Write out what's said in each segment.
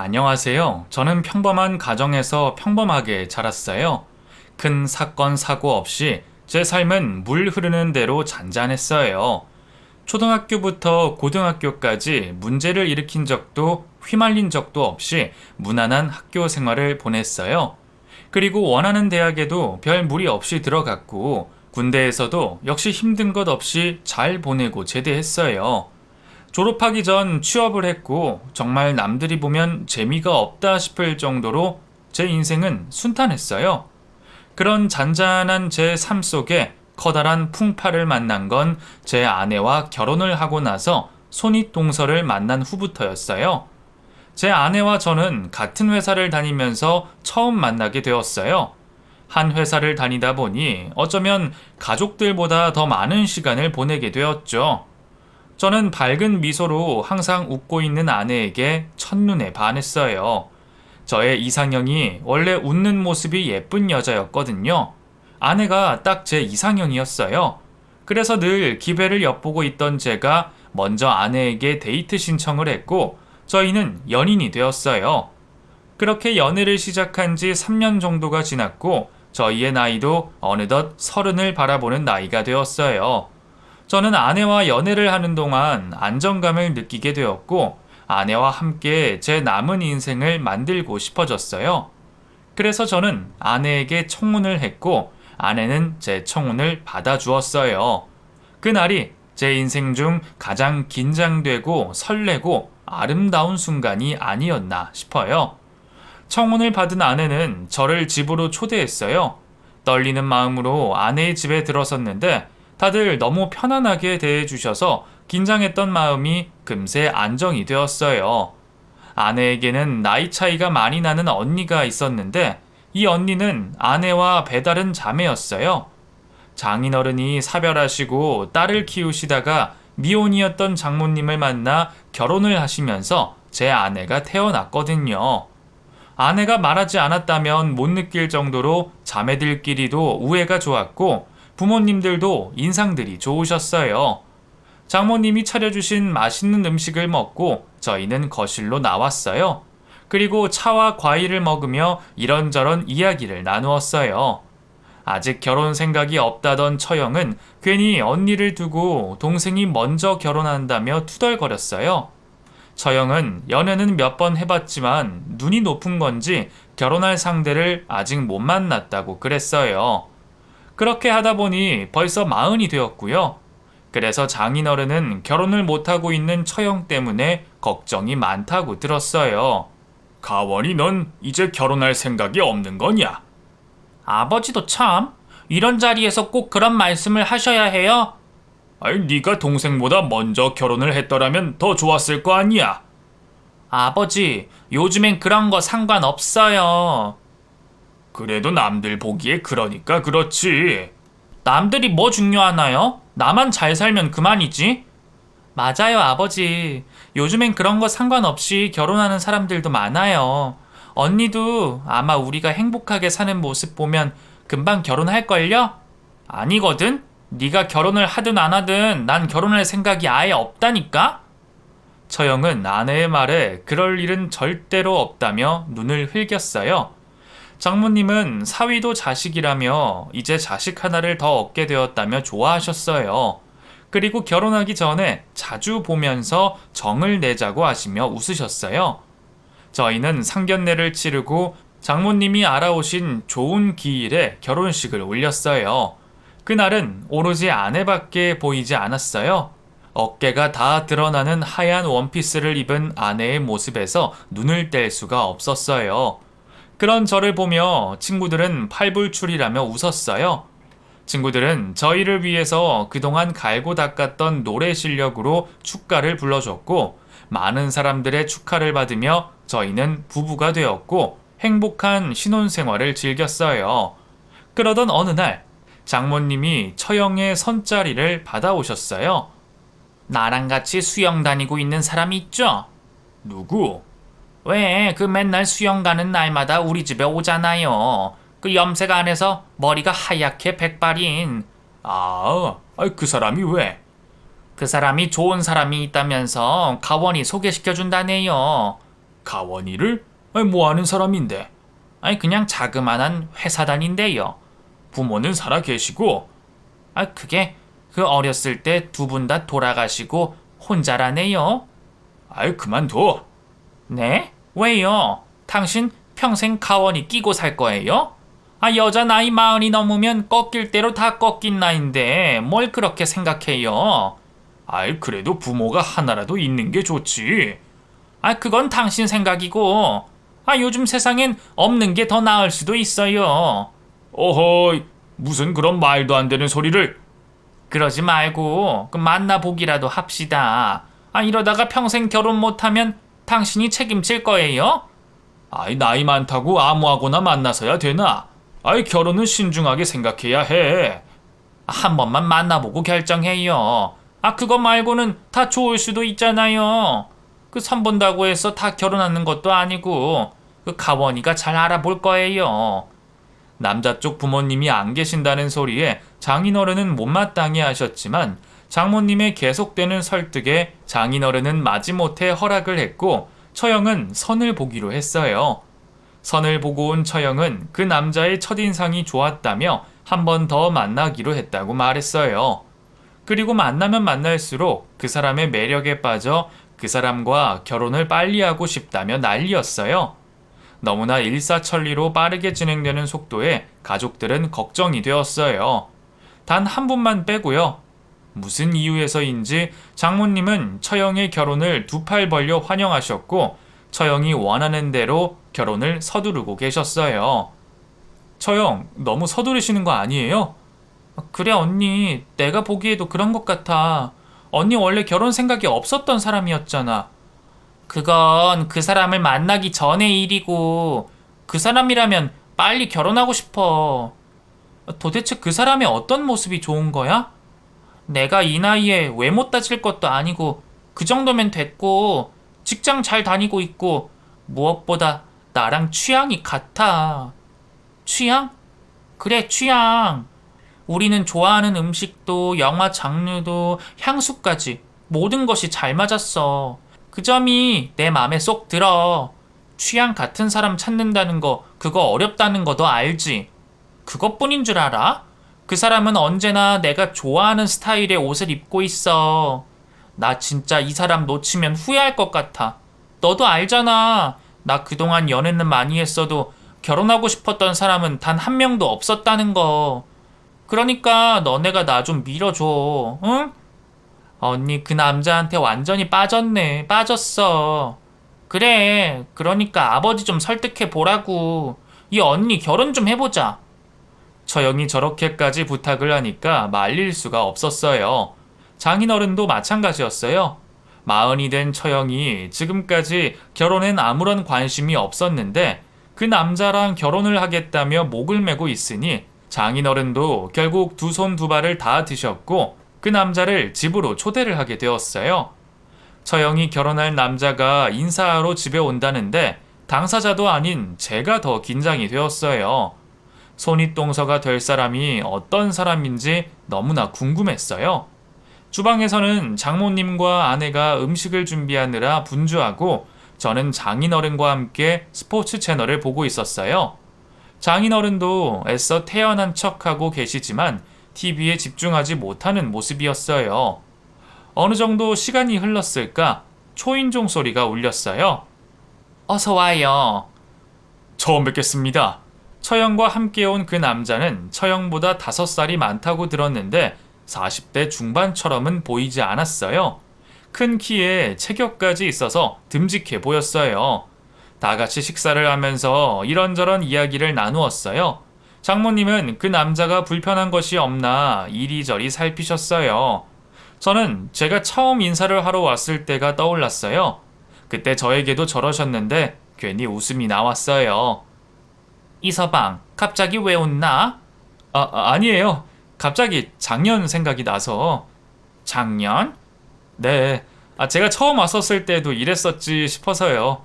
안녕하세요. 저는 평범한 가정에서 평범하게 자랐어요. 큰 사건, 사고 없이 제 삶은 물 흐르는 대로 잔잔했어요. 초등학교부터 고등학교까지 문제를 일으킨 적도 휘말린 적도 없이 무난한 학교 생활을 보냈어요. 그리고 원하는 대학에도 별 무리 없이 들어갔고, 군대에서도 역시 힘든 것 없이 잘 보내고 제대했어요. 졸업하기 전 취업을 했고 정말 남들이 보면 재미가 없다 싶을 정도로 제 인생은 순탄했어요. 그런 잔잔한 제 삶 속에 커다란 풍파를 만난 건 제 아내와 결혼을 하고 나서 손윗동서를 만난 후부터였어요. 제 아내와 저는 같은 회사를 다니면서 처음 만나게 되었어요. 한 회사를 다니다 보니 어쩌면 가족들보다 더 많은 시간을 보내게 되었죠. 저는 밝은 미소로 항상 웃고 있는 아내에게 첫눈에 반했어요. 저의 이상형이 원래 웃는 모습이 예쁜 여자였거든요. 아내가 딱 제 이상형이었어요. 그래서 늘 기회를 엿보고 있던 제가 먼저 아내에게 데이트 신청을 했고 저희는 연인이 되었어요. 그렇게 연애를 시작한 지 3년 정도가 지났고 저희의 나이도 어느덧 30을 바라보는 나이가 되었어요. 저는 아내와 연애를 하는 동안 안정감을 느끼게 되었고 아내와 함께 제 남은 인생을 만들고 싶어졌어요. 그래서 저는 아내에게 청혼을 했고 아내는 제 청혼을 받아주었어요. 그날이 제 인생 중 가장 긴장되고 설레고 아름다운 순간이 아니었나 싶어요. 청혼을 받은 아내는 저를 집으로 초대했어요. 떨리는 마음으로 아내의 집에 들어섰는데 다들 너무 편안하게 대해주셔서 긴장했던 마음이 금세 안정이 되었어요. 아내에게는 나이 차이가 많이 나는 언니가 있었는데 이 언니는 아내와 배다른 자매였어요. 장인어른이 사별하시고 딸을 키우시다가 미혼이었던 장모님을 만나 결혼을 하시면서 제 아내가 태어났거든요. 아내가 말하지 않았다면 못 느낄 정도로 자매들끼리도 우애가 좋았고 부모님들도 인상들이 좋으셨어요. 장모님이 차려주신 맛있는 음식을 먹고 저희는 거실로 나왔어요. 그리고 차와 과일을 먹으며 이런저런 이야기를 나누었어요. 아직 결혼 생각이 없다던 처형은 괜히 언니를 두고 동생이 먼저 결혼한다며 투덜거렸어요. 처형은 연애는 몇 번 해봤지만 눈이 높은 건지 결혼할 상대를 아직 못 만났다고 그랬어요. 그렇게 하다 보니 벌써 40이 되었고요. 그래서 장인어른은 결혼을 못하고 있는 처형 때문에 걱정이 많다고 들었어요. 가원이 넌 이제 결혼할 생각이 없는 거냐? 아버지도 참 이런 자리에서 꼭 그런 말씀을 하셔야 해요? 아니 네가 동생보다 먼저 결혼을 했더라면 더 좋았을 거 아니야? 아버지, 요즘엔 그런 거 상관없어요. 그래도 남들 보기에 그러니까 그렇지. 남들이 뭐 중요하나요? 나만 잘 살면 그만이지. 맞아요, 아버지. 요즘엔 그런 거 상관없이 결혼하는 사람들도 많아요. 언니도 아마 우리가 행복하게 사는 모습 보면 금방 결혼할걸요? 아니거든? 네가 결혼을 하든 안 하든 난 결혼할 생각이 아예 없다니까? 처형은 아내의 말에 그럴 일은 절대로 없다며 눈을 흘겼어요. 장모님은 사위도 자식이라며 이제 자식 하나를 더 얻게 되었다며 좋아하셨어요. 그리고 결혼하기 전에 자주 보면서 정을 내자고 하시며 웃으셨어요. 저희는 상견례를 치르고 장모님이 알아오신 좋은 기일에 결혼식을 올렸어요. 그날은 오로지 아내밖에 보이지 않았어요. 어깨가 다 드러나는 하얀 원피스를 입은 아내의 모습에서 눈을 뗄 수가 없었어요. 그런 저를 보며 친구들은 팔불출이라며 웃었어요. 친구들은 저희를 위해서 그동안 갈고 닦았던 노래 실력으로 축가를 불러줬고 많은 사람들의 축하를 받으며 저희는 부부가 되었고 행복한 신혼생활을 즐겼어요. 그러던 어느 날 장모님이 처형의 선자리를 받아오셨어요. 나랑 같이 수영 다니고 있는 사람이 있죠? 누구? 왜 그 맨날 수영 가는 날마다 우리 집에 오잖아요. 그 염색 안에서 머리가 하얗게 백발인. 그 사람이 왜? 그 사람이 좋은 사람이 있다면서 가원이 소개시켜준다네요. 가원이를? 아니, 뭐 하는 사람인데? 아니 그냥 자그만한 회사 다닌대요. 부모는 살아 계시고? 그게 그 어렸을 때 두 분 다 돌아가시고 혼자라네요. 아이, 그만둬. 네? 왜요? 당신 평생 가원이 끼고 살 거예요? 여자 나이 40이 넘으면 꺾일 대로 다 꺾인 나이인데 뭘 그렇게 생각해요? 아이, 그래도 부모가 하나라도 있는 게 좋지. 그건 당신 생각이고, 요즘 세상엔 없는 게 더 나을 수도 있어요. 어허이, 무슨 그런 말도 안 되는 소리를. 그러지 말고 만나보기라도 합시다. 이러다가 평생 결혼 못하면 당신이 책임질 거예요? 아이, 나이 많다고 아무하고나 만나서야 되나? 아이, 결혼은 신중하게 생각해야 해. 한 번만 만나보고 결정해요. 그거 말고는 다 좋을 수도 있잖아요. 선본다고 해서 다 결혼하는 것도 아니고 가원이가 잘 알아볼 거예요. 남자 쪽 부모님이 안 계신다는 소리에 장인어른은 못마땅해 하셨지만 장모님의 계속되는 설득에 장인어른은 마지못해 허락을 했고 처형은 선을 보기로 했어요. 선을 보고 온 처형은 그 남자의 첫인상이 좋았다며 한 번 더 만나기로 했다고 말했어요. 그리고 만나면 만날수록 그 사람의 매력에 빠져 그 사람과 결혼을 빨리 하고 싶다며 난리였어요. 너무나 일사천리로 빠르게 진행되는 속도에 가족들은 걱정이 되었어요. 단 한 분만 빼고요. 무슨 이유에서인지 장모님은 처형의 결혼을 두 팔 벌려 환영하셨고 처형이 원하는 대로 결혼을 서두르고 계셨어요. 처형, 너무 서두르시는 거 아니에요? 그래 언니, 내가 보기에도 그런 것 같아. 언니 원래 결혼 생각이 없었던 사람이었잖아. 그건 그 사람을 만나기 전의 일이고 그 사람이라면 빨리 결혼하고 싶어. 도대체 그 사람의 어떤 모습이 좋은 거야? 내가 이 나이에 외모 따질 것도 아니고 그 정도면 됐고 직장 잘 다니고 있고 무엇보다 나랑 취향이 같아. 취향? 그래, 취향. 우리는 좋아하는 음식도 영화 장르도 향수까지 모든 것이 잘 맞았어. 그 점이 내 맘에 쏙 들어. 취향 같은 사람 찾는다는 거 그거 어렵다는 거 너 알지? 그것뿐인 줄 알아? 그 사람은 언제나 내가 좋아하는 스타일의 옷을 입고 있어. 나 진짜 이 사람 놓치면 후회할 것 같아. 너도 알잖아. 나 그동안 연애는 많이 했어도 결혼하고 싶었던 사람은 단 한 명도 없었다는 거. 그러니까 너네가 나 좀 밀어줘. 응? 언니 그 남자한테 완전히 빠졌네. 빠졌어. 그래. 그러니까 아버지 좀 설득해 보라고. 이 언니 결혼 좀 해보자. 처형이 저렇게까지 부탁을 하니까 말릴 수가 없었어요. 장인어른도 마찬가지였어요. 40이 된 처형이 지금까지 결혼엔 아무런 관심이 없었는데 그 남자랑 결혼을 하겠다며 목을 메고 있으니 장인어른도 결국 두 손 두 발을 다 드셨고 그 남자를 집으로 초대를 하게 되었어요. 처형이 결혼할 남자가 인사하러 집에 온다는데 당사자도 아닌 제가 더 긴장이 되었어요. 손윗동서가 될 사람이 어떤 사람인지 너무나 궁금했어요. 주방에서는 장모님과 아내가 음식을 준비하느라 분주하고 저는 장인어른과 함께 스포츠 채널을 보고 있었어요. 장인어른도 애써 태연한 척하고 계시지만 TV에 집중하지 못하는 모습이었어요. 어느 정도 시간이 흘렀을까 초인종 소리가 울렸어요. 어서 와요. 처음 뵙겠습니다. 처형과 함께 온 그 남자는 처형보다 5살이 많다고 들었는데 40대 중반처럼은 보이지 않았어요. 큰 키에 체격까지 있어서 듬직해 보였어요. 다 같이 식사를 하면서 이런저런 이야기를 나누었어요. 장모님은 그 남자가 불편한 것이 없나 이리저리 살피셨어요. 저는 제가 처음 인사를 하러 왔을 때가 떠올랐어요. 그때 저에게도 저러셨는데 괜히 웃음이 나왔어요. 이서방, 갑자기 왜 웃나? 아니에요. 갑자기 작년 생각이 나서. 작년? 네. 제가 처음 왔었을 때도 이랬었지 싶어서요.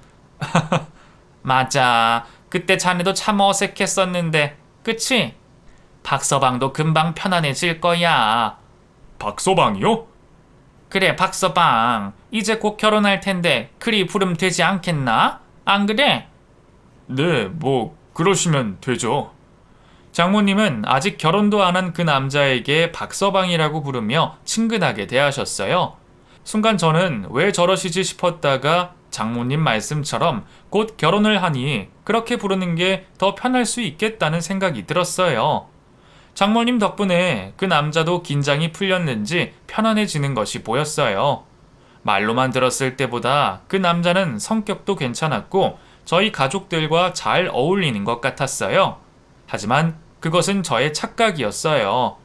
맞아. 그때 자네도 참 어색했었는데, 그치? 박서방도 금방 편안해질 거야. 박서방이요? 그래, 박서방. 이제 곧 결혼할 텐데 그리 부르면 되지 않겠나? 안 그래? 네, 뭐 그러시면 되죠. 장모님은 아직 결혼도 안 한 그 남자에게 박서방이라고 부르며 친근하게 대하셨어요. 순간 저는 왜 저러시지 싶었다가 장모님 말씀처럼 곧 결혼을 하니 그렇게 부르는 게 더 편할 수 있겠다는 생각이 들었어요. 장모님 덕분에 그 남자도 긴장이 풀렸는지 편안해지는 것이 보였어요. 말로만 들었을 때보다 그 남자는 성격도 괜찮았고 저희 가족들과 잘 어울리는 것 같았어요. 하지만 그것은 저의 착각이었어요.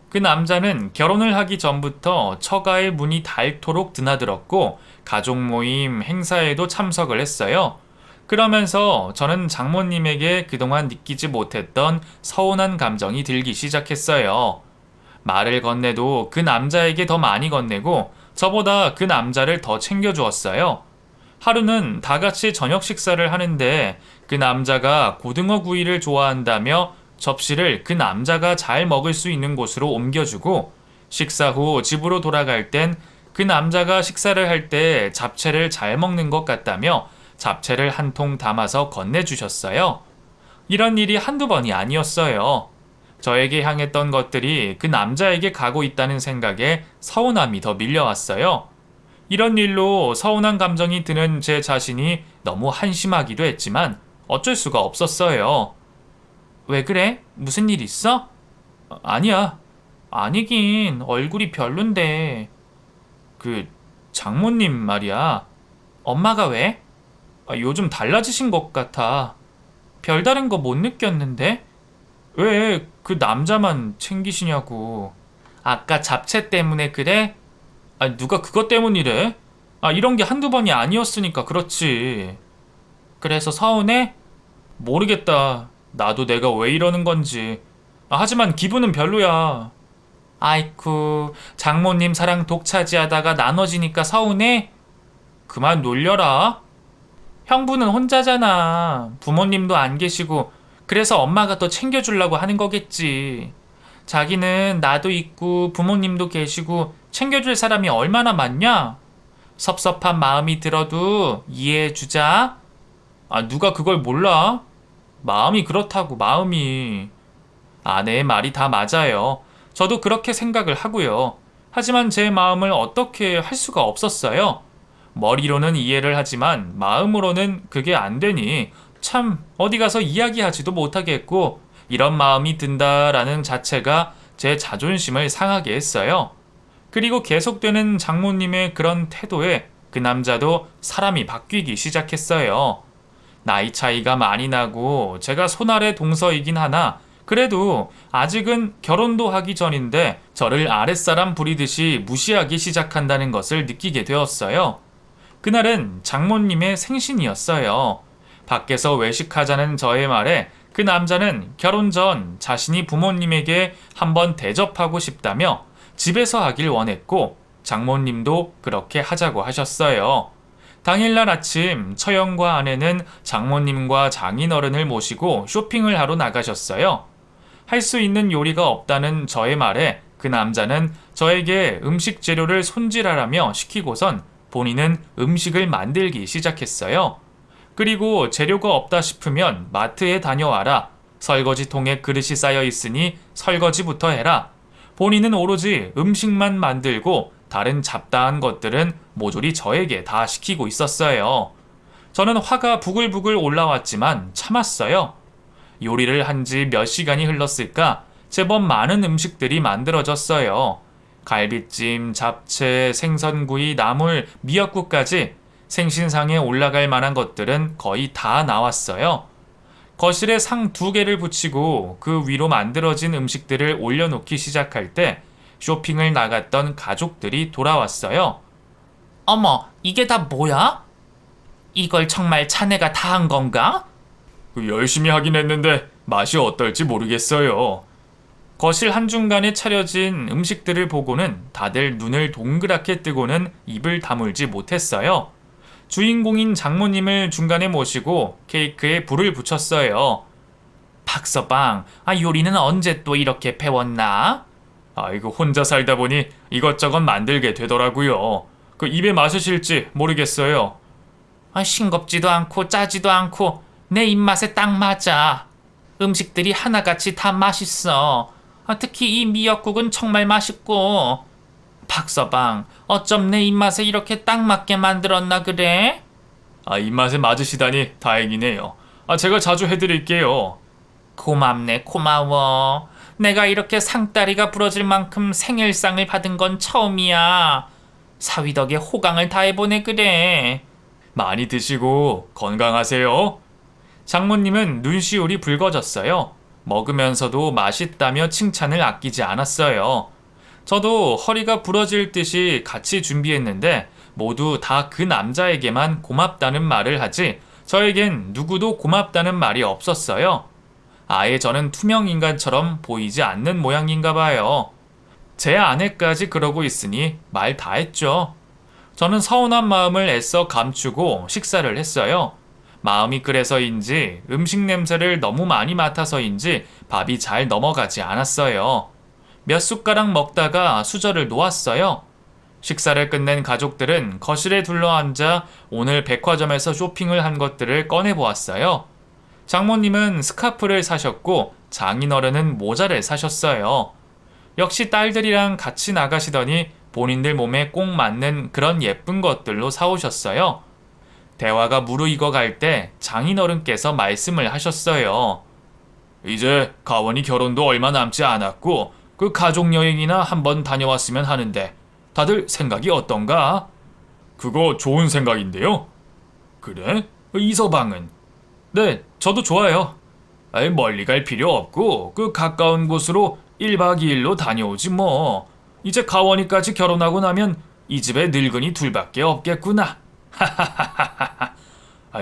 그 남자는 결혼을 하기 전부터 처가의 문이 닳도록 드나들었고 가족 모임, 행사에도 참석을 했어요. 그러면서 저는 장모님에게 그동안 느끼지 못했던 서운한 감정이 들기 시작했어요. 말을 건네도 그 남자에게 더 많이 건네고 저보다 그 남자를 더 챙겨주었어요. 하루는 다 같이 저녁 식사를 하는데 그 남자가 고등어 구이를 좋아한다며 접시를 그 남자가 잘 먹을 수 있는 곳으로 옮겨주고 식사 후 집으로 돌아갈 땐 그 남자가 식사를 할 때 잡채를 잘 먹는 것 같다며 잡채를 한 통 담아서 건네주셨어요. 이런 일이 한두 번이 아니었어요. 저에게 향했던 것들이 그 남자에게 가고 있다는 생각에 서운함이 더 밀려왔어요. 이런 일로 서운한 감정이 드는 제 자신이 너무 한심하기도 했지만 어쩔 수가 없었어요. 왜 그래? 무슨 일 있어? 아니야. 아니긴 얼굴이 별론데. 그 장모님 말이야. 엄마가 왜? 요즘 달라지신 것 같아. 별다른 거 못 느꼈는데? 왜 그 남자만 챙기시냐고. 아까 잡채 때문에 그래? 누가 그것 때문이래? 이런 게 한두 번이 아니었으니까 그렇지. 그래서 서운해? 모르겠다. 나도 내가 왜 이러는 건지. 하지만 기분은 별로야. 아이쿠, 장모님 사랑 독차지하다가 나눠지니까 서운해? 그만 놀려라. 형부는 혼자잖아. 부모님도 안 계시고 그래서 엄마가 더 챙겨주려고 하는 거겠지. 자기는 나도 있고 부모님도 계시고 챙겨줄 사람이 얼마나 많냐? 섭섭한 마음이 들어도 이해해주자. 누가 그걸 몰라? 마음이 그렇다고, 마음이. 아내의 말이 다 맞아요. 저도 그렇게 생각을 하고요. 하지만 제 마음을 어떻게 할 수가 없었어요. 머리로는 이해를 하지만 마음으로는 그게 안 되니 참 어디 가서 이야기하지도 못하겠고 이런 마음이 든다라는 자체가 제 자존심을 상하게 했어요. 그리고 계속되는 장모님의 그런 태도에 그 남자도 사람이 바뀌기 시작했어요. 나이 차이가 많이 나고 제가 손아래 동서이긴 하나 그래도 아직은 결혼도 하기 전인데 저를 아랫사람 부리듯이 무시하기 시작한다는 것을 느끼게 되었어요. 그날은 장모님의 생신이었어요. 밖에서 외식하자는 저의 말에 그 남자는 결혼 전 자신이 부모님에게 한번 대접하고 싶다며 집에서 하길 원했고 장모님도 그렇게 하자고 하셨어요. 당일날 아침 처형과 아내는 장모님과 장인어른을 모시고 쇼핑을 하러 나가셨어요. 할 수 있는 요리가 없다는 저의 말에 그 남자는 저에게 음식 재료를 손질하라며 시키고선 본인은 음식을 만들기 시작했어요. 그리고 재료가 없다 싶으면 마트에 다녀와라. 설거지통에 그릇이 쌓여 있으니 설거지부터 해라. 본인은 오로지 음식만 만들고 다른 잡다한 것들은 모조리 저에게 다 시키고 있었어요. 저는 화가 부글부글 올라왔지만 참았어요. 요리를 한 지 몇 시간이 흘렀을까 제법 많은 음식들이 만들어졌어요. 갈비찜, 잡채, 생선구이, 나물, 미역국까지 생신상에 올라갈 만한 것들은 거의 다 나왔어요. 거실에 상 2개를 붙이고 그 위로 만들어진 음식들을 올려놓기 시작할 때 쇼핑을 나갔던 가족들이 돌아왔어요. 어머, 이게 다 뭐야? 이걸 정말 자네가 다 한 건가? 열심히 하긴 했는데 맛이 어떨지 모르겠어요. 거실 한중간에 차려진 음식들을 보고는 다들 눈을 동그랗게 뜨고는 입을 다물지 못했어요. 주인공인 장모님을 중간에 모시고 케이크에 불을 붙였어요. 박서방, 요리는 언제 또 이렇게 배웠나? 이거 혼자 살다 보니 이것저것 만들게 되더라고요. 그 입에 맞으실지 모르겠어요. 싱겁지도 않고 짜지도 않고 내 입맛에 딱 맞아. 음식들이 하나같이 다 맛있어. 특히 이 미역국은 정말 맛있고. 박서방, 어쩜 내 입맛에 이렇게 딱 맞게 만들었나 그래? 입맛에 맞으시다니 다행이네요. 제가 자주 해드릴게요. 고맙네, 고마워. 내가 이렇게 상다리가 부러질 만큼 생일상을 받은 건 처음이야. 사위 덕에 호강을 다해보네 그래. 많이 드시고 건강하세요. 장모님은 눈시울이 붉어졌어요. 먹으면서도 맛있다며 칭찬을 아끼지 않았어요. 저도 허리가 부러질 듯이 같이 준비했는데 모두 다 그 남자에게만 고맙다는 말을 하지 저에겐 누구도 고맙다는 말이 없었어요. 아예 저는 투명 인간처럼 보이지 않는 모양인가 봐요. 제 아내까지 그러고 있으니 말 다 했죠. 저는 서운한 마음을 애써 감추고 식사를 했어요. 마음이 그래서인지 음식 냄새를 너무 많이 맡아서인지 밥이 잘 넘어가지 않았어요. 몇 숟가락 먹다가 수저를 놓았어요. 식사를 끝낸 가족들은 거실에 둘러앉아 오늘 백화점에서 쇼핑을 한 것들을 꺼내보았어요. 장모님은 스카프를 사셨고 장인어른은 모자를 사셨어요. 역시 딸들이랑 같이 나가시더니 본인들 몸에 꼭 맞는 그런 예쁜 것들로 사오셨어요. 대화가 무르익어 갈 때 장인어른께서 말씀을 하셨어요. 이제 가원이 결혼도 얼마 남지 않았고 그 가족여행이나 한번 다녀왔으면 하는데 다들 생각이 어떤가? 그거 좋은 생각인데요. 그래? 이서방은? 네, 저도 좋아요. 멀리 갈 필요 없고 그 가까운 곳으로 1박 2일로 다녀오지 뭐. 이제 가원이까지 결혼하고 나면 이 집에 늙은이 둘밖에 없겠구나. 하하하하하.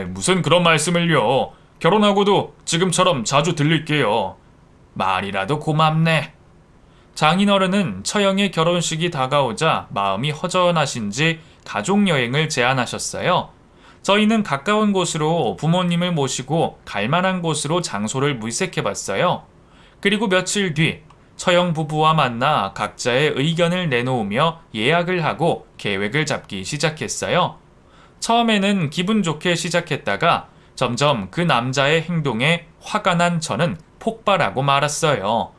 무슨 그런 말씀을요. 결혼하고도 지금처럼 자주 들릴게요. 말이라도 고맙네. 장인어른은 처형의 결혼식이 다가오자 마음이 허전하신지 가족여행을 제안하셨어요. 저희는 가까운 곳으로 부모님을 모시고 갈만한 곳으로 장소를 물색해봤어요. 그리고 며칠 뒤 처형 부부와 만나 각자의 의견을 내놓으며 예약을 하고 계획을 잡기 시작했어요. 처음에는 기분 좋게 시작했다가 점점 그 남자의 행동에 화가 난 저는 폭발하고 말았어요.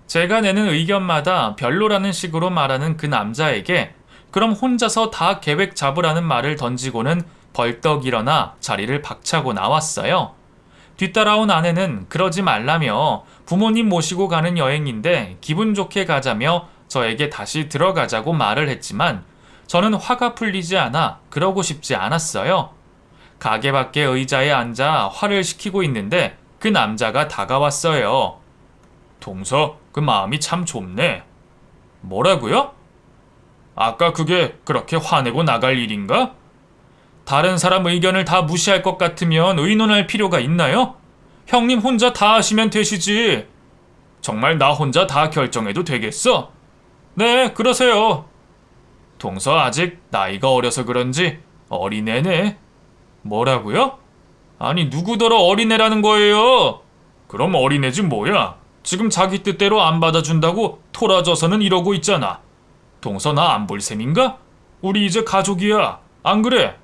제가 내는 의견마다 별로라는 식으로 말하는 그 남자에게 그럼 혼자서 다 계획 잡으라는 말을 던지고는 벌떡 일어나 자리를 박차고 나왔어요. 뒤따라온 아내는 그러지 말라며 부모님 모시고 가는 여행인데 기분 좋게 가자며 저에게 다시 들어가자고 말을 했지만 저는 화가 풀리지 않아 그러고 싶지 않았어요. 가게 밖에 의자에 앉아 화를 식히고 있는데 그 남자가 다가왔어요. 동서, 그 마음이 참 좁네. 뭐라고요? 아까 그게 그렇게 화내고 나갈 일인가? 다른 사람 의견을 다 무시할 것 같으면 의논할 필요가 있나요? 형님 혼자 다 하시면 되시지. 정말 나 혼자 다 결정해도 되겠어? 네, 그러세요. 동서 아직 나이가 어려서 그런지 어린애네. 뭐라고요? 아니 누구더러 어린애라는 거예요? 그럼 어린애지 뭐야? 지금 자기 뜻대로 안 받아준다고 토라져서는 이러고 있잖아. 동서 나 안 볼 셈인가? 우리 이제 가족이야. 안 그래?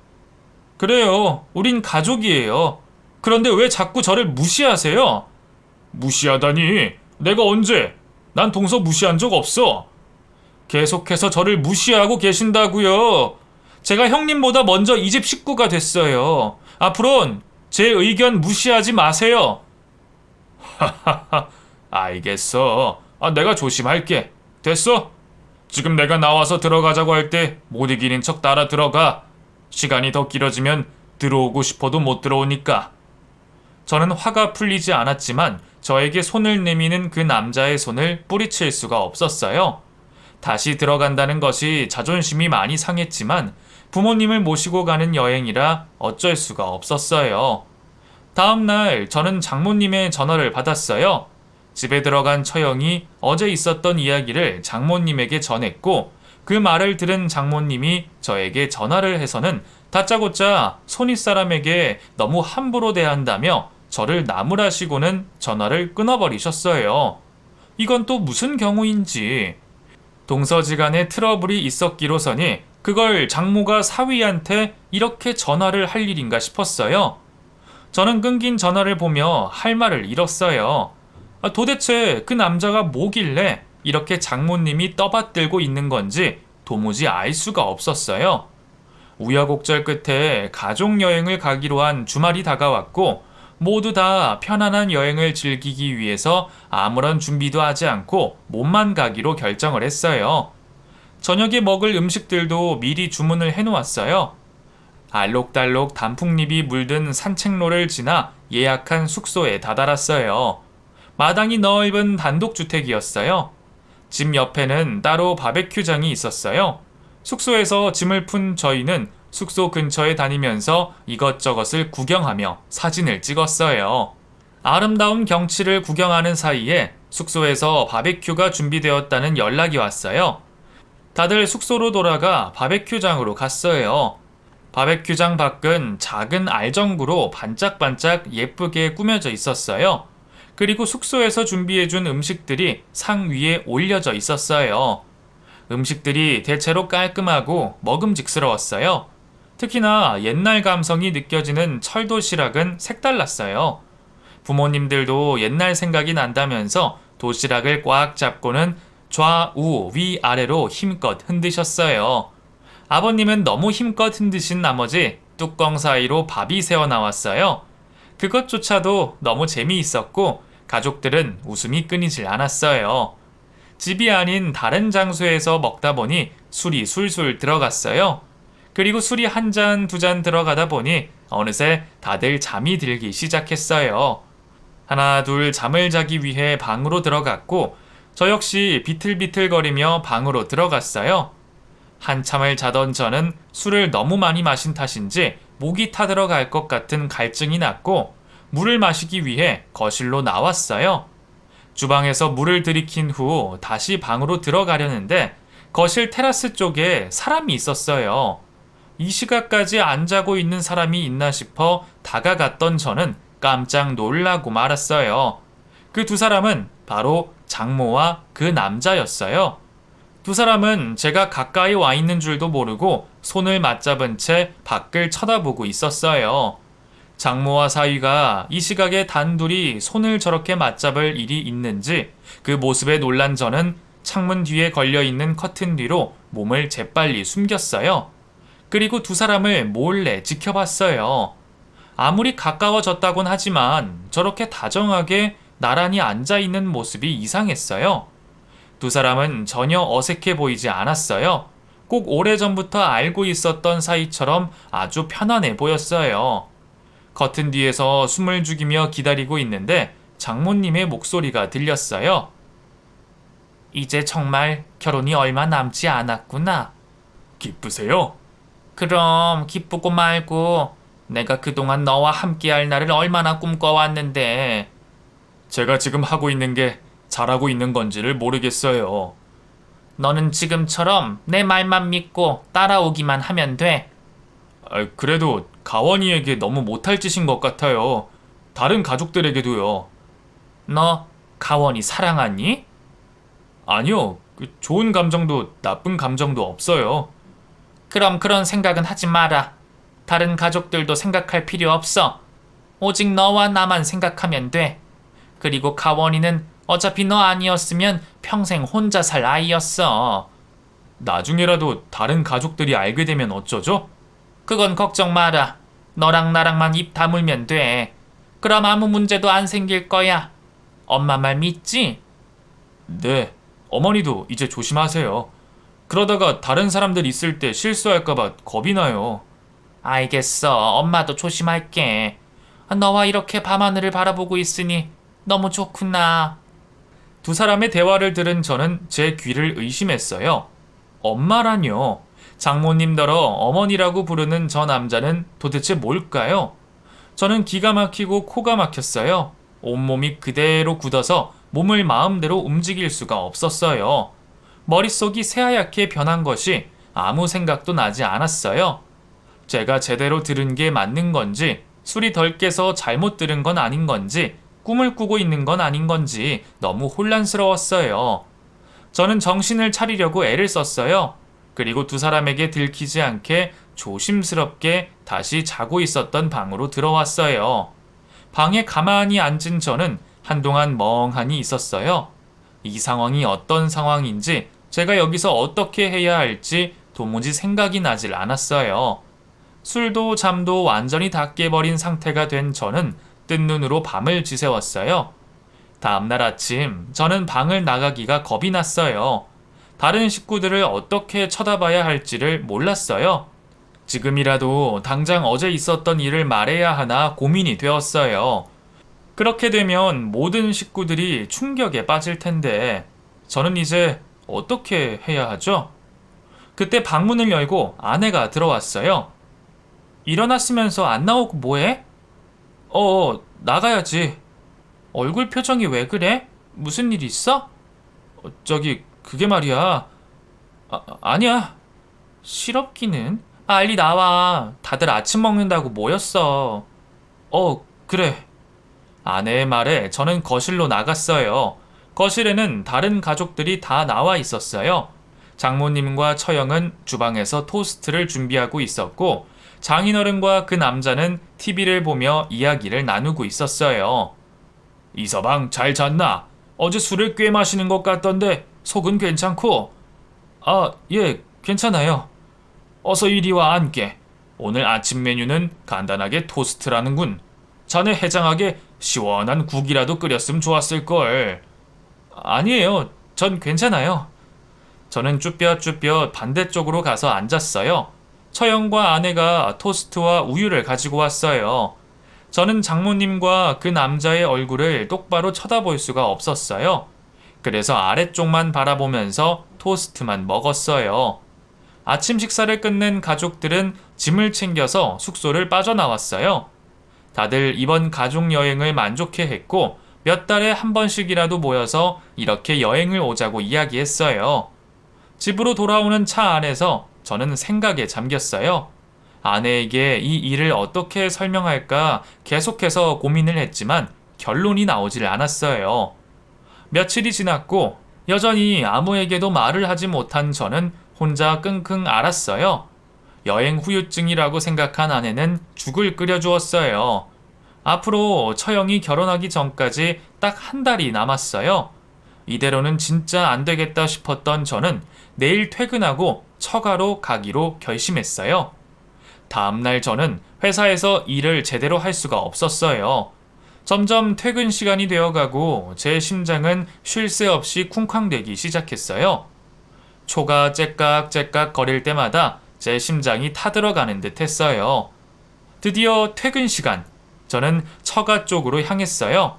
그래요. 우린 가족이에요. 그런데 왜 자꾸 저를 무시하세요? 무시하다니? 내가 언제? 난 동서 무시한 적 없어. 계속해서 저를 무시하고 계신다고요. 제가 형님보다 먼저 이 집 식구가 됐어요. 앞으론 제 의견 무시하지 마세요. 하하하, 알겠어. 내가 조심할게. 됐어? 지금 내가 나와서 들어가자고 할 때 못 이기는 척 따라 들어가. 시간이 더 길어지면 들어오고 싶어도 못 들어오니까. 저는 화가 풀리지 않았지만 저에게 손을 내미는 그 남자의 손을 뿌리칠 수가 없었어요. 다시 들어간다는 것이 자존심이 많이 상했지만 부모님을 모시고 가는 여행이라 어쩔 수가 없었어요. 다음 날 저는 장모님의 전화를 받았어요. 집에 들어간 처형이 어제 있었던 이야기를 장모님에게 전했고 그 말을 들은 장모님이 저에게 전화를 해서는 다짜고짜 손윗사람에게 너무 함부로 대한다며 저를 나무라시고는 전화를 끊어버리셨어요. 이건 또 무슨 경우인지. 동서지간에 트러블이 있었기로서니 그걸 장모가 사위한테 이렇게 전화를 할 일인가 싶었어요. 저는 끊긴 전화를 보며 할 말을 잃었어요. 도대체 그 남자가 뭐길래 이렇게 장모님이 떠받들고 있는 건지 도무지 알 수가 없었어요. 우여곡절 끝에 가족 여행을 가기로 한 주말이 다가왔고 모두 다 편안한 여행을 즐기기 위해서 아무런 준비도 하지 않고 몸만 가기로 결정을 했어요. 저녁에 먹을 음식들도 미리 주문을 해놓았어요. 알록달록 단풍잎이 물든 산책로를 지나 예약한 숙소에 다다랐어요. 마당이 넓은 단독주택이었어요. 집 옆에는 따로 바베큐장이 있었어요. 숙소에서 짐을 푼 저희는 숙소 근처에 다니면서 이것저것을 구경하며 사진을 찍었어요. 아름다운 경치를 구경하는 사이에 숙소에서 바베큐가 준비되었다는 연락이 왔어요. 다들 숙소로 돌아가 바베큐장으로 갔어요. 바베큐장 밖은 작은 알전구로 반짝반짝 예쁘게 꾸며져 있었어요. 그리고 숙소에서 준비해준 음식들이 상 위에 올려져 있었어요. 음식들이 대체로 깔끔하고 먹음직스러웠어요. 특히나 옛날 감성이 느껴지는 철도시락은 색달랐어요. 부모님들도 옛날 생각이 난다면서 도시락을 꽉 잡고는 좌우 위아래로 힘껏 흔드셨어요. 아버님은 너무 힘껏 흔드신 나머지 뚜껑 사이로 밥이 새어 나왔어요. 그것조차도 너무 재미있었고 가족들은 웃음이 끊이질 않았어요. 집이 아닌 다른 장소에서 먹다 보니 술이 술술 들어갔어요. 그리고 술이 한 잔, 두 잔 들어가다 보니 어느새 다들 잠이 들기 시작했어요. 하나, 둘 잠을 자기 위해 방으로 들어갔고 저 역시 비틀비틀거리며 방으로 들어갔어요. 한참을 자던 저는 술을 너무 많이 마신 탓인지 목이 타들어갈 것 같은 갈증이 났고 물을 마시기 위해 거실로 나왔어요. 주방에서 물을 들이킨 후 다시 방으로 들어가려는데 거실 테라스 쪽에 사람이 있었어요. 이 시각까지 안 자고 있는 사람이 있나 싶어 다가갔던 저는 깜짝 놀라고 말았어요. 그 두 사람은 바로 장모와 그 남자였어요. 두 사람은 제가 가까이 와 있는 줄도 모르고 손을 맞잡은 채 밖을 쳐다보고 있었어요. 장모와 사위가 이 시각에 단둘이 손을 저렇게 맞잡을 일이 있는지 그 모습에 놀란 저는 창문 뒤에 걸려있는 커튼 뒤로 몸을 재빨리 숨겼어요. 그리고 두 사람을 몰래 지켜봤어요. 아무리 가까워졌다곤 하지만 저렇게 다정하게 나란히 앉아있는 모습이 이상했어요. 두 사람은 전혀 어색해 보이지 않았어요. 꼭 오래전부터 알고 있었던 사이처럼 아주 편안해 보였어요. 커튼 뒤에서 숨을 죽이며 기다리고 있는데 장모님의 목소리가 들렸어요. 이제 정말 결혼이 얼마 남지 않았구나. 기쁘세요? 그럼 기쁘고 말고 내가 그동안 너와 함께할 날을 얼마나 꿈꿔왔는데. 제가 지금 하고 있는 게 잘하고 있는 건지를 모르겠어요. 너는 지금처럼 내 말만 믿고 따라오기만 하면 돼. 그래도 가원이에게 너무 못할 짓인 것 같아요. 다른 가족들에게도요. 너 가원이 사랑하니? 아니요. 좋은 감정도 나쁜 감정도 없어요. 그럼 그런 생각은 하지 마라. 다른 가족들도 생각할 필요 없어. 오직 너와 나만 생각하면 돼. 그리고 가원이는 어차피 너 아니었으면 평생 혼자 살 아이였어. 나중에라도 다른 가족들이 알게 되면 어쩌죠? 그건 걱정 마라. 너랑 나랑만 입 다물면 돼. 그럼 아무 문제도 안 생길 거야. 엄마 말 믿지? 네. 어머니도 이제 조심하세요. 그러다가 다른 사람들 있을 때 실수할까봐 겁이 나요. 알겠어. 엄마도 조심할게. 너와 이렇게 밤하늘을 바라보고 있으니 너무 좋구나. 두 사람의 대화를 들은 저는 제 귀를 의심했어요. 엄마라뇨. 장모님더러 어머니라고 부르는 저 남자는 도대체 뭘까요? 저는 기가 막히고 코가 막혔어요. 온몸이 그대로 굳어서 몸을 마음대로 움직일 수가 없었어요. 머릿속이 새하얗게 변한 것이 아무 생각도 나지 않았어요. 제가 제대로 들은 게 맞는 건지, 술이 덜 깨서 잘못 들은 건 아닌 건지, 꿈을 꾸고 있는 건 아닌 건지 너무 혼란스러웠어요. 저는 정신을 차리려고 애를 썼어요. 그리고 두 사람에게 들키지 않게 조심스럽게 다시 자고 있었던 방으로 들어왔어요. 방에 가만히 앉은 저는 한동안 멍하니 있었어요. 이 상황이 어떤 상황인지 제가 여기서 어떻게 해야 할지 도무지 생각이 나질 않았어요. 술도 잠도 완전히 다 깨버린 상태가 된 저는 뜬 눈으로 밤을 지새웠어요. 다음날 아침 저는 방을 나가기가 겁이 났어요. 다른 식구들을 어떻게 쳐다봐야 할지를 몰랐어요. 지금이라도 당장 어제 있었던 일을 말해야 하나 고민이 되었어요. 그렇게 되면 모든 식구들이 충격에 빠질 텐데 저는 이제 어떻게 해야 하죠? 그때 방문을 열고 아내가 들어왔어요. 일어났으면서 안 나오고 뭐해? 나가야지. 얼굴 표정이 왜 그래? 무슨 일 있어? 그게 말이야. 아니야. 실업기는? 빨리 나와. 다들 아침 먹는다고 모였어. 그래. 아내의 말에 저는 거실로 나갔어요. 거실에는 다른 가족들이 다 나와 있었어요. 장모님과 처형은 주방에서 토스트를 준비하고 있었고, 장인어른과 그 남자는 TV를 보며 이야기를 나누고 있었어요. 이서방 잘 잤나? 어제 술을 꽤 마시는 것 같던데 속은 괜찮고? 예, 괜찮아요. 어서 이리 와 앉게. 오늘 아침 메뉴는 간단하게 토스트라는군. 자네 해장하게 시원한 국이라도 끓였으면 좋았을걸. 아니에요. 전 괜찮아요. 저는 쭈뼛쭈뼛 반대쪽으로 가서 앉았어요. 처형과 아내가 토스트와 우유를 가지고 왔어요. 저는 장모님과 그 남자의 얼굴을 똑바로 쳐다볼 수가 없었어요. 그래서 아래쪽만 바라보면서 토스트만 먹었어요. 아침 식사를 끝낸 가족들은 짐을 챙겨서 숙소를 빠져나왔어요. 다들 이번 가족 여행을 만족해 했고 몇 달에 한 번씩이라도 모여서 이렇게 여행을 오자고 이야기했어요. 집으로 돌아오는 차 안에서 저는 생각에 잠겼어요. 아내에게 이 일을 어떻게 설명할까 계속해서 고민을 했지만 결론이 나오질 않았어요. 며칠이 지났고 여전히 아무에게도 말을 하지 못한 저는 혼자 끙끙 앓았어요. 여행 후유증이라고 생각한 아내는 죽을 끓여주었어요. 앞으로 처형이 결혼하기 전까지 딱 한 달이 남았어요. 이대로는 진짜 안 되겠다 싶었던 저는 내일 퇴근하고 처가로 가기로 결심했어요. 다음날 저는 회사에서 일을 제대로 할 수가 없었어요. 점점 퇴근 시간이 되어가고 제 심장은 쉴 새 없이 쿵쾅대기 시작했어요. 초가 째깍째깍 거릴 때마다 제 심장이 타들어가는 듯 했어요. 드디어 퇴근 시간. 저는 처가 쪽으로 향했어요.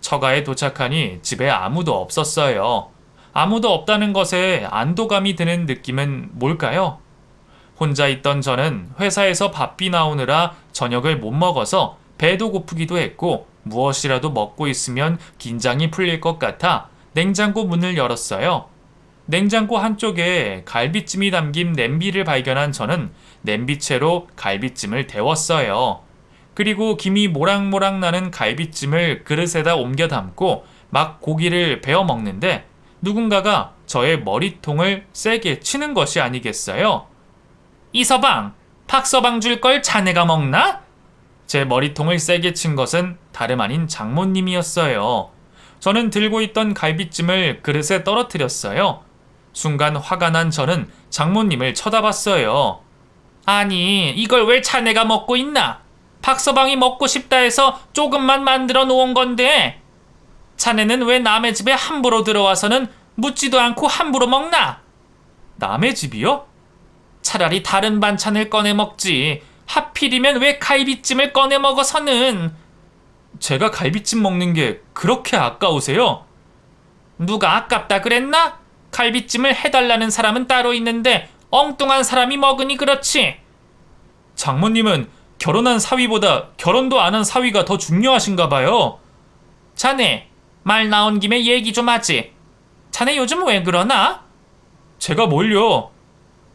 처가에 도착하니 집에 아무도 없었어요. 아무도 없다는 것에 안도감이 드는 느낌은 뭘까요? 혼자 있던 저는 회사에서 바삐 나오느라 저녁을 못 먹어서 배도 고프기도 했고 무엇이라도 먹고 있으면 긴장이 풀릴 것 같아 냉장고 문을 열었어요. 냉장고 한쪽에 갈비찜이 담긴 냄비를 발견한 저는 냄비채로 갈비찜을 데웠어요. 그리고 김이 모락모락 나는 갈비찜을 그릇에다 옮겨 담고 막 고기를 베어 먹는데 누군가가 저의 머리통을 세게 치는 것이 아니겠어요? 이서방, 팍서방 줄 걸 자네가 먹나? 제 머리통을 세게 친 것은 다름 아닌 장모님이었어요. 저는 들고 있던 갈비찜을 그릇에 떨어뜨렸어요. 순간 화가 난 저는 장모님을 쳐다봤어요. 아니, 이걸 왜 자네가 먹고 있나? 박서방이 먹고 싶다 해서 조금만 만들어 놓은 건데 자네는 왜 남의 집에 함부로 들어와서는 묻지도 않고 함부로 먹나? 남의 집이요? 차라리 다른 반찬을 꺼내 먹지. 하필이면 왜 갈비찜을 꺼내 먹어서는. 제가 갈비찜 먹는 게 그렇게 아까우세요? 누가 아깝다 그랬나? 갈비찜을 해달라는 사람은 따로 있는데 엉뚱한 사람이 먹으니 그렇지. 장모님은 결혼한 사위보다 결혼도 안 한 사위가 더 중요하신가 봐요. 자네, 말 나온 김에 얘기 좀 하지. 자네 요즘 왜 그러나? 제가 뭘요?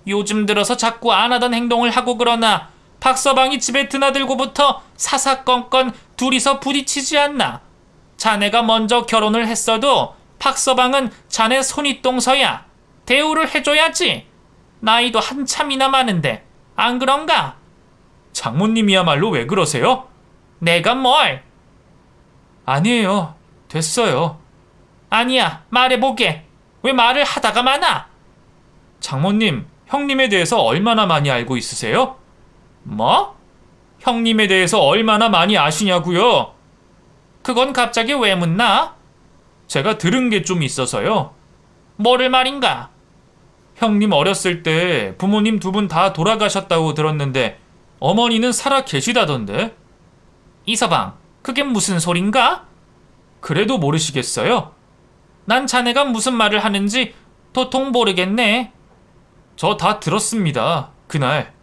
요즘 들어서 자꾸 안 하던 행동을 하고 그러나 박서방이 집에 드나들고부터 사사건건 둘이서 부딪히지 않나? 자네가 먼저 결혼을 했어도 박서방은 자네 손윗동서야. 대우를 해줘야지. 나이도 한참이나 많은데 안 그런가? 장모님이야말로 왜 그러세요? 내가 뭘? 아니에요. 됐어요. 아니야, 말해보게. 왜 말을 하다가 마나? 장모님, 형님에 대해서 얼마나 많이 알고 있으세요? 뭐? 형님에 대해서 얼마나 많이 아시냐고요? 그건 갑자기 왜 묻나? 제가 들은 게 좀 있어서요. 뭐를 말인가? 형님 어렸을 때 부모님 두 분 다 돌아가셨다고 들었는데 어머니는 살아 계시다던데? 이서방, 그게 무슨 소린가? 그래도 모르시겠어요? 난 자네가 무슨 말을 하는지 도통 모르겠네. 저 다 들었습니다. 그날.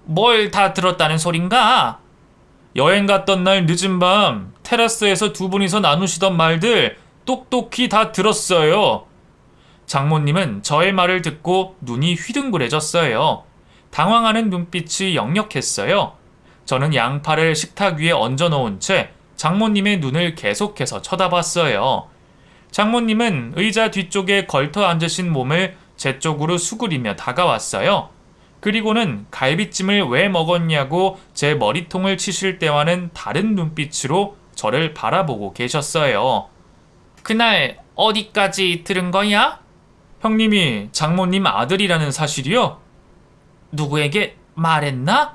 뭘 다 들었다는 소린가? 여행 갔던 날 늦은 밤 테라스에서 두 분이서 나누시던 말들 똑똑히 다 들었어요. 장모님은 저의 말을 듣고 눈이 휘둥그레졌어요. 당황하는 눈빛이 역력했어요. 저는 양팔을 식탁 위에 얹어놓은 채 장모님의 눈을 계속해서 쳐다봤어요. 장모님은 의자 뒤쪽에 걸터 앉으신 몸을 제 쪽으로 수그리며 다가왔어요. 그리고는 갈비찜을 왜 먹었냐고 제 머리통을 치실 때와는 다른 눈빛으로 저를 바라보고 계셨어요. 그날 어디까지 들은 거야? 형님이 장모님 아들이라는 사실이요? 누구에게 말했나?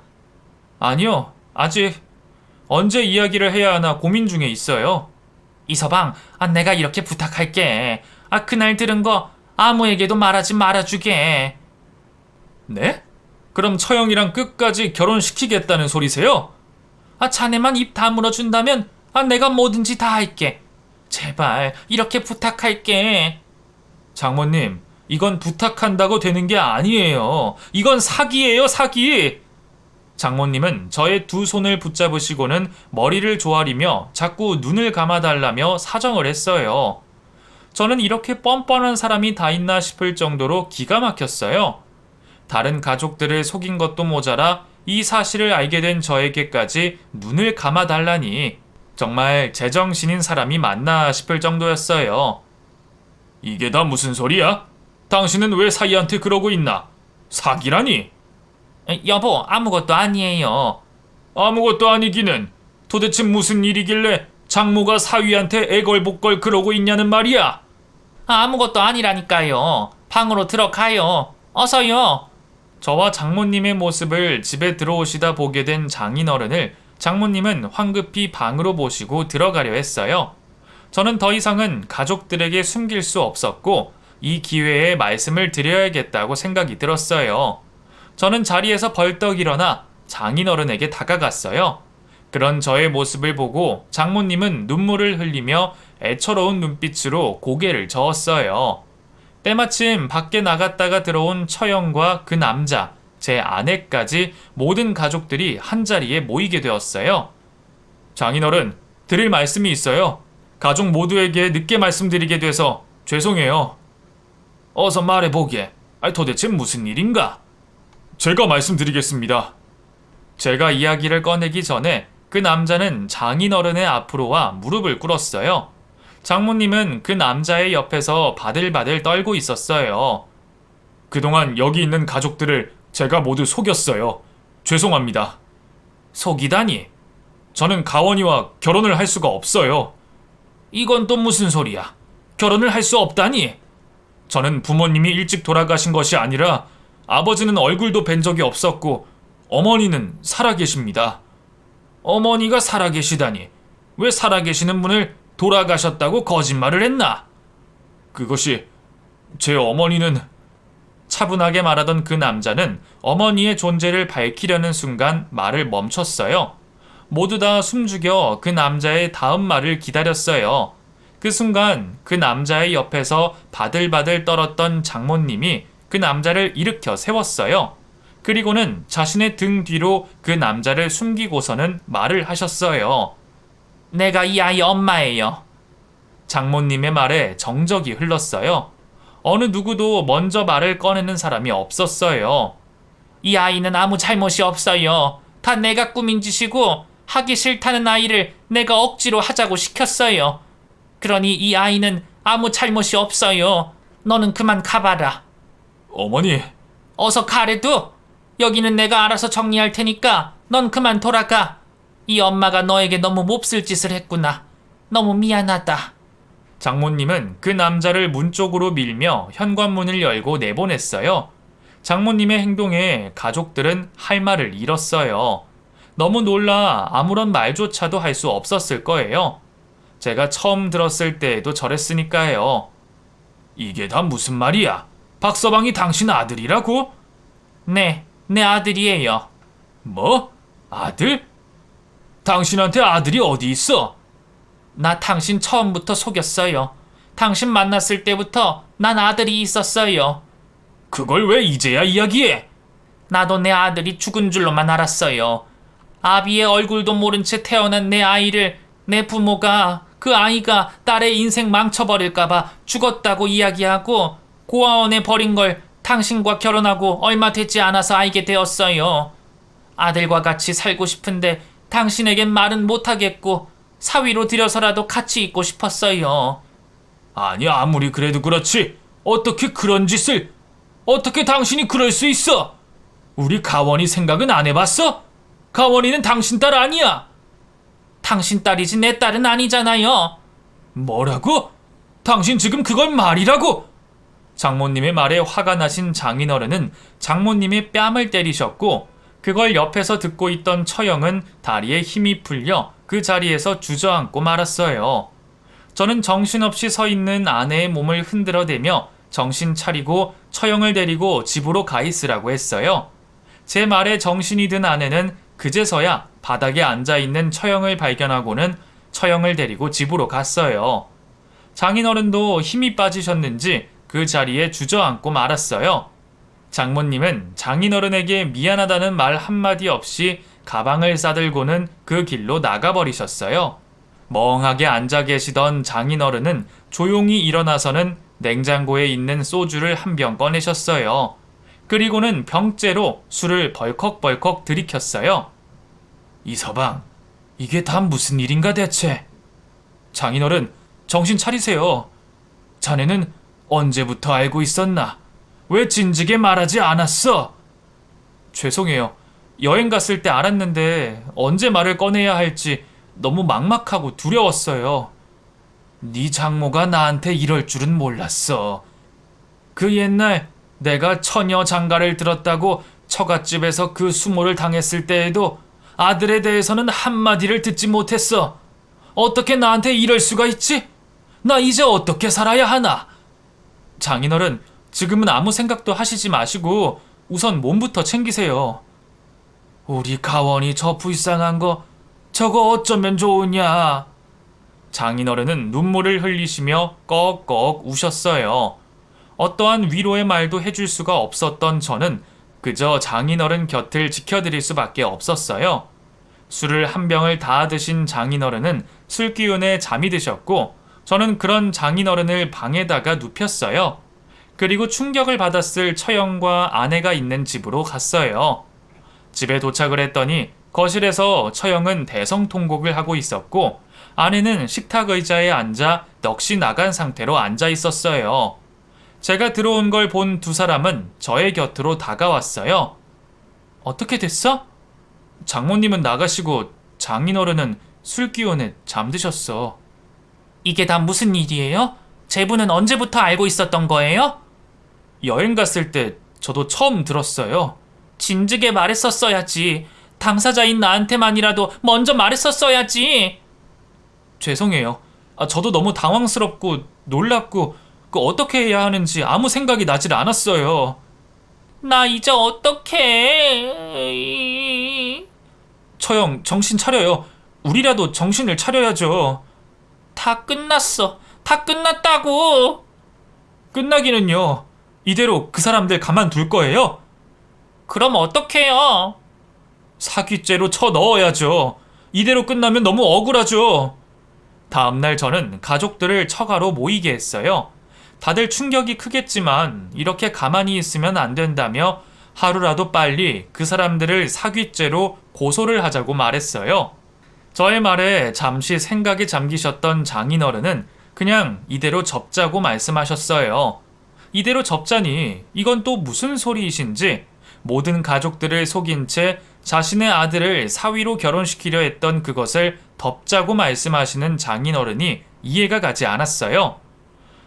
아니요, 아직. 언제 이야기를 해야 하나 고민 중에 있어요. 이서방, 내가 이렇게 부탁할게. 그날 들은 거 아무에게도 말하지 말아주게. 네? 그럼 처형이랑 끝까지 결혼시키겠다는 소리세요? 자네만 입 다물어 준다면 내가 뭐든지 다 할게. 제발 이렇게 부탁할게. 장모님, 이건 부탁한다고 되는 게 아니에요. 이건 사기예요, 사기. 장모님은 저의 두 손을 붙잡으시고는 머리를 조아리며 자꾸 눈을 감아달라며 사정을 했어요. 저는 이렇게 뻔뻔한 사람이 다 있나 싶을 정도로 기가 막혔어요. 다른 가족들을 속인 것도 모자라 이 사실을 알게 된 저에게까지 눈을 감아달라니 정말 제정신인 사람이 맞나 싶을 정도였어요. 이게 다 무슨 소리야? 당신은 왜 사이한테 그러고 있나? 사기라니? 여보, 아무것도 아니에요. 아무것도 아니기는. 도대체 무슨 일이길래 장모가 사위한테 애걸복걸 그러고 있냐는 말이야? 아무것도 아니라니까요. 방으로 들어가요. 어서요. 저와 장모님의 모습을 집에 들어오시다 보게 된 장인어른을 장모님은 황급히 방으로 모시고 들어가려 했어요. 저는 더 이상은 가족들에게 숨길 수 없었고 이 기회에 말씀을 드려야겠다고 생각이 들었어요. 저는 자리에서 벌떡 일어나 장인어른에게 다가갔어요. 그런 저의 모습을 보고 장모님은 눈물을 흘리며 애처로운 눈빛으로 고개를 저었어요. 때마침 밖에 나갔다가 들어온 처형과 그 남자, 제 아내까지 모든 가족들이 한자리에 모이게 되었어요. 장인어른, 드릴 말씀이 있어요. 가족 모두에게 늦게 말씀드리게 돼서 죄송해요. 어서 말해보게. 도대체 무슨 일인가? 제가 말씀드리겠습니다. 제가 이야기를 꺼내기 전에 그 남자는 장인어른의 앞으로 와 무릎을 꿇었어요. 장모님은 그 남자의 옆에서 바들바들 떨고 있었어요. 그동안 여기 있는 가족들을 제가 모두 속였어요. 죄송합니다. 속이다니? 저는 가원이와 결혼을 할 수가 없어요. 이건 또 무슨 소리야? 결혼을 할 수 없다니? 저는 부모님이 일찍 돌아가신 것이 아니라 아버지는 얼굴도 뵌 적이 없었고 어머니는 살아계십니다. 어머니가 살아계시다니 왜 살아계시는 분을 돌아가셨다고 거짓말을 했나? 그것이 제 어머니는... 차분하게 말하던 그 남자는 어머니의 존재를 밝히려는 순간 말을 멈췄어요. 모두 다 숨죽여 그 남자의 다음 말을 기다렸어요. 그 순간 그 남자의 옆에서 바들바들 떨었던 장모님이 그 남자를 일으켜 세웠어요. 그리고는 자신의 등 뒤로 그 남자를 숨기고서는 말을 하셨어요. 내가 이 아이 엄마예요. 장모님의 말에 정적이 흘렀어요. 어느 누구도 먼저 말을 꺼내는 사람이 없었어요. 이 아이는 아무 잘못이 없어요. 다 내가 꾸민 짓이고 하기 싫다는 아이를 내가 억지로 하자고 시켰어요. 그러니 이 아이는 아무 잘못이 없어요. 너는 그만 가봐라. 어머니, 어서 가래도. 여기는 내가 알아서 정리할 테니까 넌 그만 돌아가. 이 엄마가 너에게 너무 몹쓸 짓을 했구나. 너무 미안하다. 장모님은 그 남자를 문 쪽으로 밀며 현관문을 열고 내보냈어요. 장모님의 행동에 가족들은 할 말을 잃었어요. 너무 놀라 아무런 말조차도 할 수 없었을 거예요. 제가 처음 들었을 때에도 저랬으니까요. 이게 다 무슨 말이야? 박서방이 당신 아들이라고? 네, 내 아들이에요. 뭐? 아들? 당신한테 아들이 어디 있어? 나 당신 처음부터 속였어요. 당신 만났을 때부터 난 아들이 있었어요. 그걸 왜 이제야 이야기해? 나도 내 아들이 죽은 줄로만 알았어요. 아비의 얼굴도 모른 채 태어난 내 아이를 내 부모가 그 아이가 딸의 인생 망쳐버릴까봐 죽었다고 이야기하고 고아원에 버린 걸 당신과 결혼하고 얼마 되지 않아서 알게 되었어요. 아들과 같이 살고 싶은데 당신에겐 말은 못하겠고 사위로 들여서라도 같이 있고 싶었어요. 아니 아무리 그래도 그렇지 어떻게 그런 짓을 어떻게 당신이 그럴 수 있어? 우리 가원이 생각은 안 해봤어? 가원이는 당신 딸 아니야. 당신 딸이지 내 딸은 아니잖아요. 뭐라고? 당신 지금 그걸 말이라고? 장모님의 말에 화가 나신 장인어른은 장모님의 뺨을 때리셨고 그걸 옆에서 듣고 있던 처형은 다리에 힘이 풀려 그 자리에서 주저앉고 말았어요. 저는 정신없이 서 있는 아내의 몸을 흔들어대며 정신 차리고 처형을 데리고 집으로 가 있으라고 했어요. 제 말에 정신이 든 아내는 그제서야 바닥에 앉아있는 처형을 발견하고는 처형을 데리고 집으로 갔어요. 장인어른도 힘이 빠지셨는지 그 자리에 주저앉고 말았어요. 장모님은 장인어른에게 미안하다는 말 한마디 없이 가방을 싸들고는 그 길로 나가버리셨어요. 멍하게 앉아 계시던 장인어른은 조용히 일어나서는 냉장고에 있는 소주를 한 병 꺼내셨어요. 그리고는 병째로 술을 벌컥벌컥 들이켰어요. 이서방, 이게 다 무슨 일인가 대체? 장인어른, 정신 차리세요. 자네는 언제부터 알고 있었나? 왜 진즉에 말하지 않았어? 죄송해요. 여행 갔을 때 알았는데 언제 말을 꺼내야 할지 너무 막막하고 두려웠어요. 네 장모가 나한테 이럴 줄은 몰랐어. 그 옛날 내가 처녀 장가를 들었다고 처갓집에서 그 수모를 당했을 때에도 아들에 대해서는 한마디를 듣지 못했어. 어떻게 나한테 이럴 수가 있지? 나 이제 어떻게 살아야 하나? 장인어른, 지금은 아무 생각도 하시지 마시고 우선 몸부터 챙기세요. 우리 가원이 저 불쌍한 거 저거 어쩌면 좋으냐? 장인어른은 눈물을 흘리시며 꺽꺽 우셨어요. 어떠한 위로의 말도 해줄 수가 없었던 저는 그저 장인어른 곁을 지켜드릴 수밖에 없었어요. 술을 한 병을 다 드신 장인어른은 술 기운에 잠이 드셨고 저는 그런 장인어른을 방에다가 눕혔어요. 그리고 충격을 받았을 처형과 아내가 있는 집으로 갔어요. 집에 도착을 했더니 거실에서 처형은 대성통곡을 하고 있었고 아내는 식탁 의자에 앉아 넋이 나간 상태로 앉아 있었어요. 제가 들어온 걸 본 두 사람은 저의 곁으로 다가왔어요. 어떻게 됐어? 장모님은 나가시고 장인어른은 술 기운에 잠드셨어. 이게 다 무슨 일이에요? 제부는 언제부터 알고 있었던 거예요? 여행 갔을 때 저도 처음 들었어요. 진즉에 말했었어야지. 당사자인 나한테만이라도 먼저 말했었어야지. 죄송해요. 저도 너무 당황스럽고 놀랍고 어떻게 해야 하는지 아무 생각이 나질 않았어요. 나 이제 어떡해. 처형, 정신 차려요. 우리라도 정신을 차려야죠. 다 끝났어. 다 끝났다고. 끝나기는요. 이대로 그 사람들 가만둘 거예요? 그럼 어떡해요? 사기죄로 쳐 넣어야죠. 이대로 끝나면 너무 억울하죠. 다음날 저는 가족들을 처가로 모이게 했어요. 다들 충격이 크겠지만 이렇게 가만히 있으면 안 된다며 하루라도 빨리 그 사람들을 사기죄로 고소를 하자고 말했어요. 저의 말에 잠시 생각에 잠기셨던 장인어른은 그냥 이대로 접자고 말씀하셨어요. 이대로 접자니 이건 또 무슨 소리이신지 모든 가족들을 속인 채 자신의 아들을 사위로 결혼시키려 했던 그것을 덮자고 말씀하시는 장인어른이 이해가 가지 않았어요.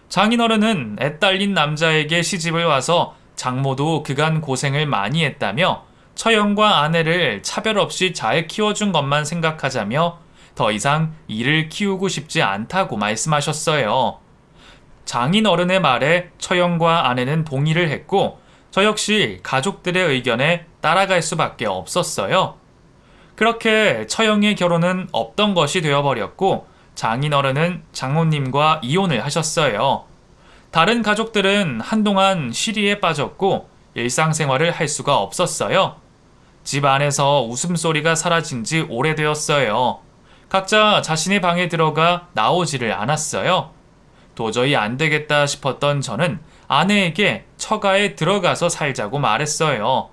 장인어른은 애딸린 남자에게 시집을 와서 장모도 그간 고생을 많이 했다며 처형과 아내를 차별 없이 잘 키워준 것만 생각하자며 더 이상 이를 키우고 싶지 않다고 말씀하셨어요. 장인어른의 말에 처형과 아내는 동의를 했고 저 역시 가족들의 의견에 따라갈 수밖에 없었어요. 그렇게 처형의 결혼은 없던 것이 되어버렸고 장인어른은 장모님과 이혼을 하셨어요. 다른 가족들은 한동안 시리에 빠졌고 일상생활을 할 수가 없었어요. 집 안에서 웃음소리가 사라진 지 오래되었어요. 각자 자신의 방에 들어가 나오지를 않았어요. 도저히 안 되겠다 싶었던 저는 아내에게 처가에 들어가서 살자고 말했어요.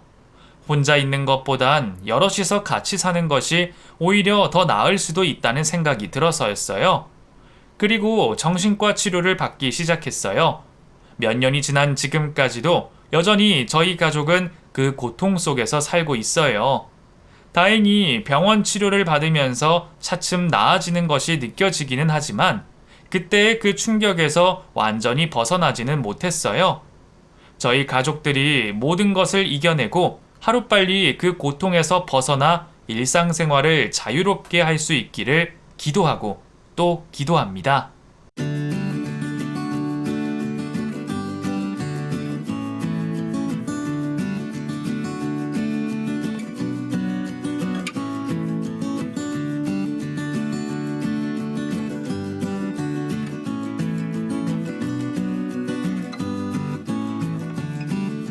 혼자 있는 것보단 여럿이서 같이 사는 것이 오히려 더 나을 수도 있다는 생각이 들어서였어요. 그리고 정신과 치료를 받기 시작했어요. 몇 년이 지난 지금까지도 여전히 저희 가족은 그 고통 속에서 살고 있어요. 다행히 병원 치료를 받으면서 차츰 나아지는 것이 느껴지기는 하지만 그때의 그 충격에서 완전히 벗어나지는 못했어요. 저희 가족들이 모든 것을 이겨내고 하루빨리 그 고통에서 벗어나 일상생활을 자유롭게 할 수 있기를 기도하고 또 기도합니다.